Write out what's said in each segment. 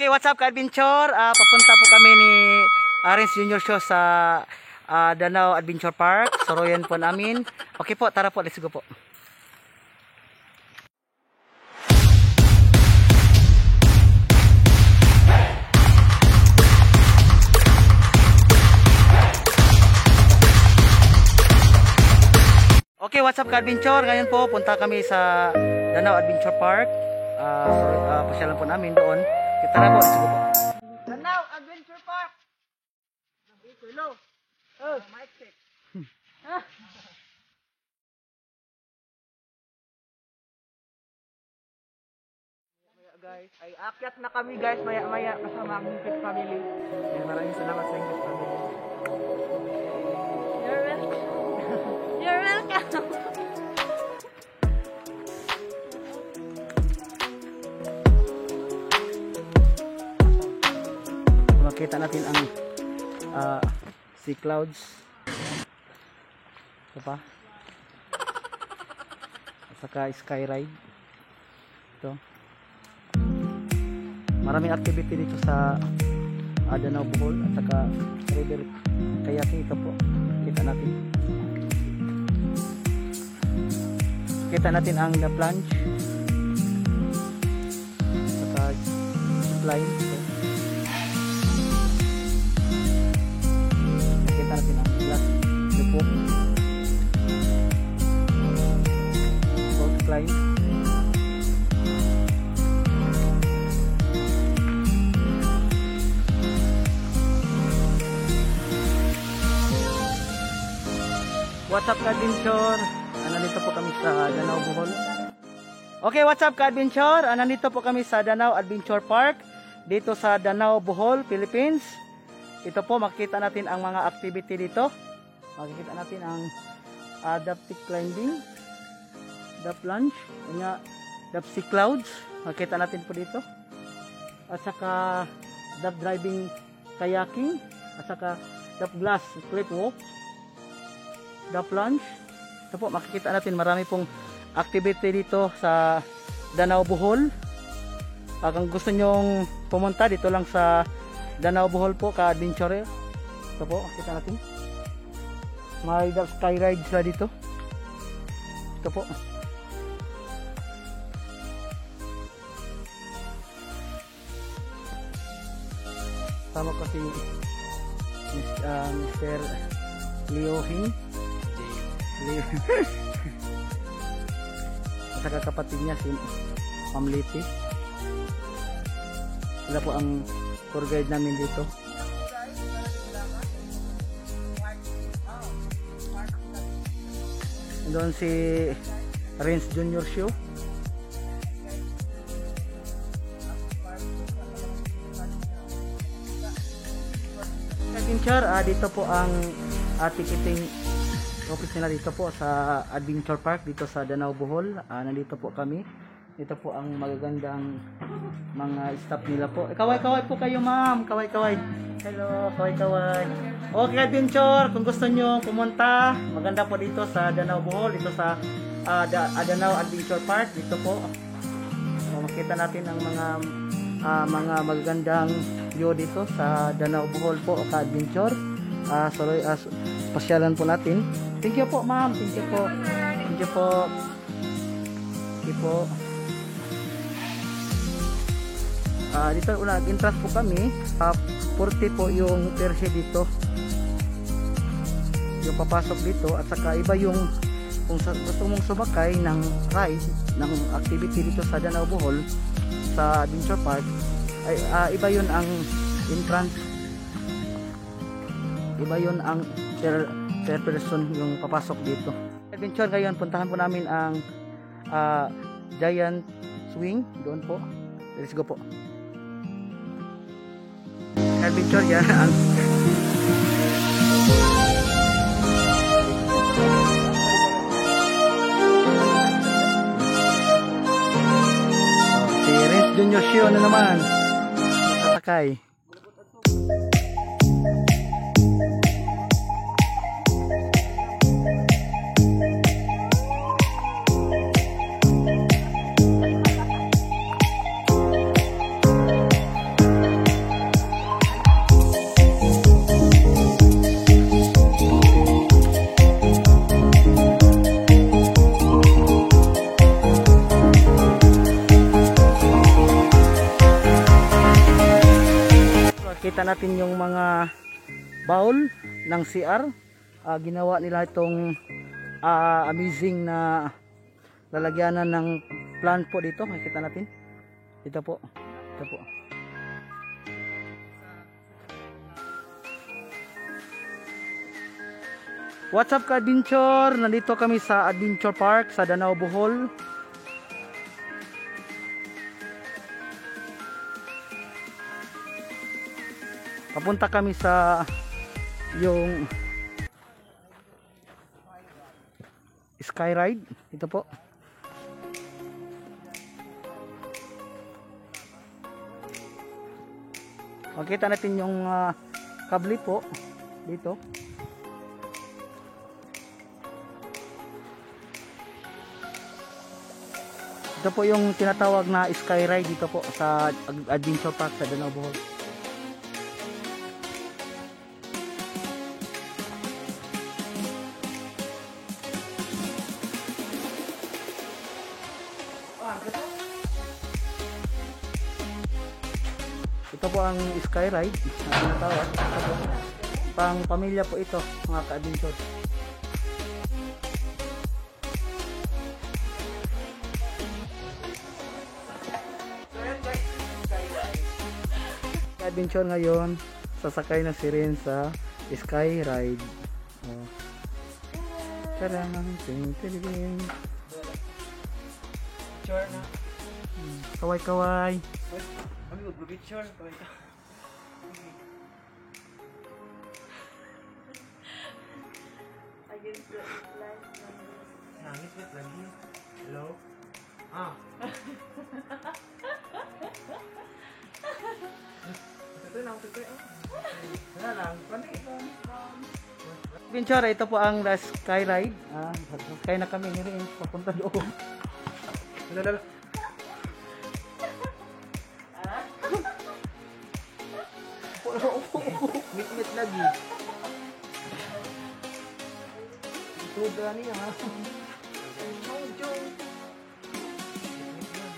Okay, what's up ka-adventure? Papunta po kami ni Renz Junior Show sa Danau Adventure Park. Soroyan po namin. Okay po, tara po, let's go po. Okay, what's up ka-adventure? Ngayon po, punta kami sa Danau Adventure Park. Pasyalan po namin doon. Tara po, let's go po. Danau Adventure Park! Hello! Oh, mic check. Guys, ay akyat na kami guys, maya-maya kasama ang Pet Family. Maraming salamat sa Pet Family. You're welcome. You're welcome. Makita natin ang sea clouds. Ito pa. At saka sky ride. Ito. Maraming activity dito sa Danau Bohol at saka river kayaking. Ito po. Kita natin. Kita natin ang the plunge. At saka zipline. Ito. Kita natin ang glass. Ito po. Salt climb. What's up ka-adventure? Nandito po kami sa Danau Bohol. Okay, what's up ka-adventure? Nandito po kami sa Danau Adventure Park dito sa Danau Bohol, Philippines. Ito po, makikita natin ang mga activity dito. Makikita natin ang adaptive climbing, the plunge, the sea clouds. Makikita natin po dito. At saka the driving kayaking, at saka the glass cliff walk, the plunge. Ito po, makikita natin marami pong activity dito sa Danau Bohol. Kung gusto nyong pumunta dito lang sa Danau Bohol po, ka-adventure. Ito po, makikita natin. May sky ride sila dito. Ito po. Sama ko si Mr. Leo Hing. At saka kapatid niya si Ma'am Liti. Sila po ang tour guide namin dito. Doon si Renz Junior Show. Adventure, dito po ang ticketing office nila dito po sa Adventure Park dito sa Danau Bohol. Nandito po kami. Ito po ang magagandang mga staff nila po. Kaway-kaway po kayo, ma'am. Kaway-kaway. Hello, kaway-kaway. Okay, adventure. Kung gusto nyo pumunta, maganda po dito sa Danau Bohol. Dito sa Danau Adventure Park. Dito po. Makita natin ang mga magagandang view dito sa Danau Bohol po, ka-adventure. Pasyalan po natin. Thank you po, ma'am. Thank you po. Thank you po. Thank you po. Dito nag-entrance po kami. 40 po yung per head dito. Yung papasok dito. At saka iba yung kung gusto mong sumakay ng ride, ng activity dito sa Danau Bohol, sa Adventure Park, ay iba yun ang entrance. Iba yun ang per person yung papasok dito. Adventure ngayon, puntahan po namin ang giant swing doon po. Let's go po. Adventure yan ang si Renz Junior Show na naman tatakay. makita natin yung mga bowl ng CR. Ginawa nila itong amazing na lalagyanan ng plant po dito. Makikita natin. Ito po. Ito po. What's up ka-adventure? Nandito kami sa Adventure Park sa Danao, Bohol. Papunta kami sa yung sky ride. Ito po. Makita natin yung kable po dito. Ito po yung tinatawag na sky ride dito po sa Adventure Park sa Danao, Bohol. Ito po ang sky ride na tinatawag. Ito po. Pang pamilya po ito, mga ka-adventure. Adventure ngayon, sasakay na si Ren sa sky ride. Oh. Tarang, ting, ting, ting. Picture na. Kaway-kaway. Kami mag-picture. Kaway ka. Nangis wait lagi. Hello? Ito lang, ito lang. Wala lang. Adventure, ito po ang the sky ride. Sasakay na kami ni Ren papunta doon. Lala. Mit lagi. Ito gani ha.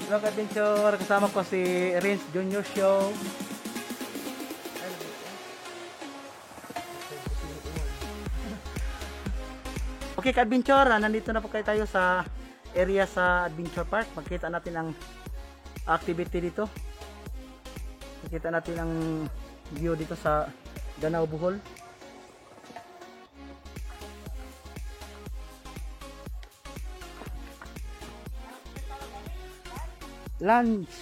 Vlog Adventure, kasama ko si Rins Junior Show. Okay ka-adventure, nandito na po kayo tayo sa area sa Adventure Park. Makita natin ang activity dito. Makita natin ang view dito sa Danao, Bohol. Lunch.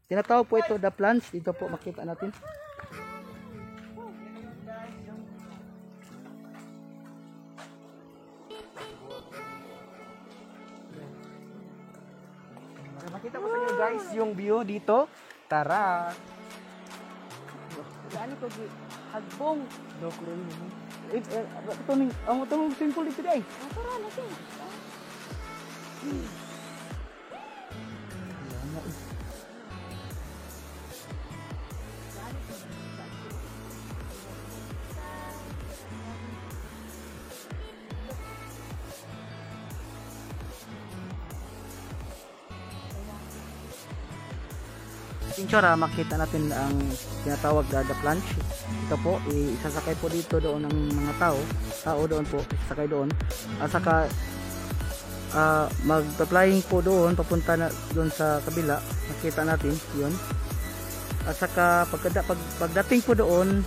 Tinatawag po ito the plants. Dito po makita natin. Makita ko sa inyo guys yung view dito. Tara. Ano ko hagbong. Dokron. Ito ning ang tumong simple dito ay. Tara, lagi. Adventure, makita natin ang tinatawag na the plunge. Ito po, isasakay po dito doon ng mga tao doon po, sakay doon. At saka mag-flying po doon, papunta na doon sa kabila. Makita natin, yun. At saka pagdating po doon,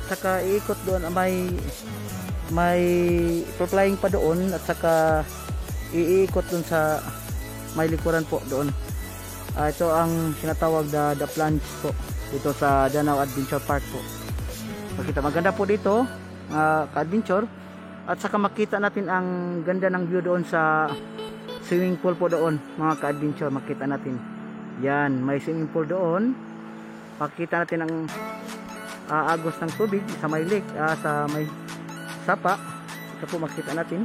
saka iikot doon, may flying pa doon, at saka iikot doon sa may likuran po doon. Ito ang sinatawag the plunge po dito sa Danao Adventure Park po. Makita maganda po dito, ka-adventure. At saka makita natin ang ganda ng view doon sa swimming pool po doon, mga ka-adventure. Makita natin. Yan, may swimming pool doon. Makita natin ang agos ng tubig sa may lake, sa may sapa. Ito po makita natin.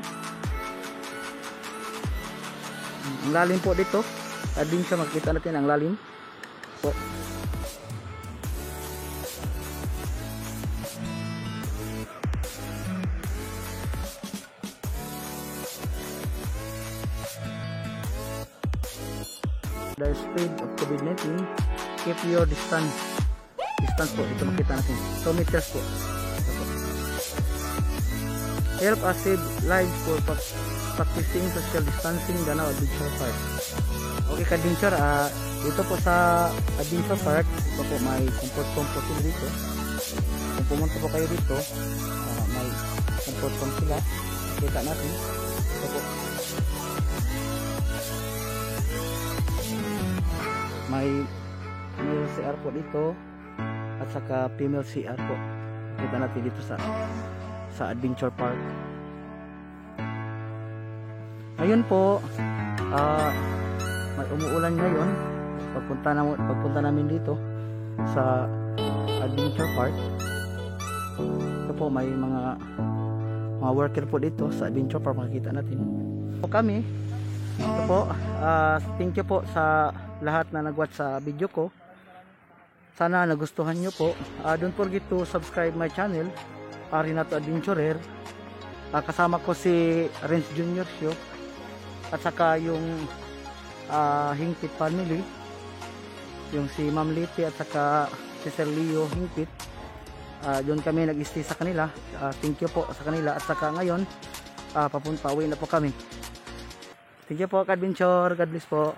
Ang lalim po dito. Adventure, makita natin ang lalim po. the spread of COVID-19, keep your distance. Distance po, ito makita natin. 2 meters po. Ito po. Help us save lives for practicing social distancing Danau Adventure Park. Okay ka-adventure, dito po sa Adventure Park, ito po may comfort sila dito. Kung pumunta po kayo dito, may comfort sila. Kita natin. Ito po. May male CR po dito at saka female CR po. Kita natin dito sa Adventure Park. Ngayon po, may umuulan ngayon. Pagpunta namin dito sa Adventure Park. Ito po, may mga worker po dito sa Adventure Park, makikita natin. Po kami, ito po, thank you po sa lahat na nag-watch sa video ko. Sana nagustuhan nyo po. Don't forget to subscribe my channel, Renato Adventurer. Kasama ko si Renz Junior Show at saka yung Hingpit family, yung si Ma'am Liti at saka si Sir Leo Hingpit. Doon kami nag-stay sa kanila. Thank you po sa kanila at saka ngayon pauwi na po kami. Thank you po, ka-adventure. God bless po.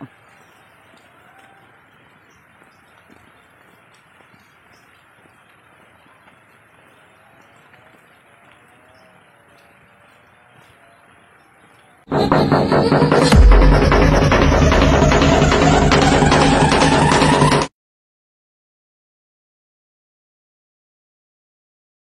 Thank you.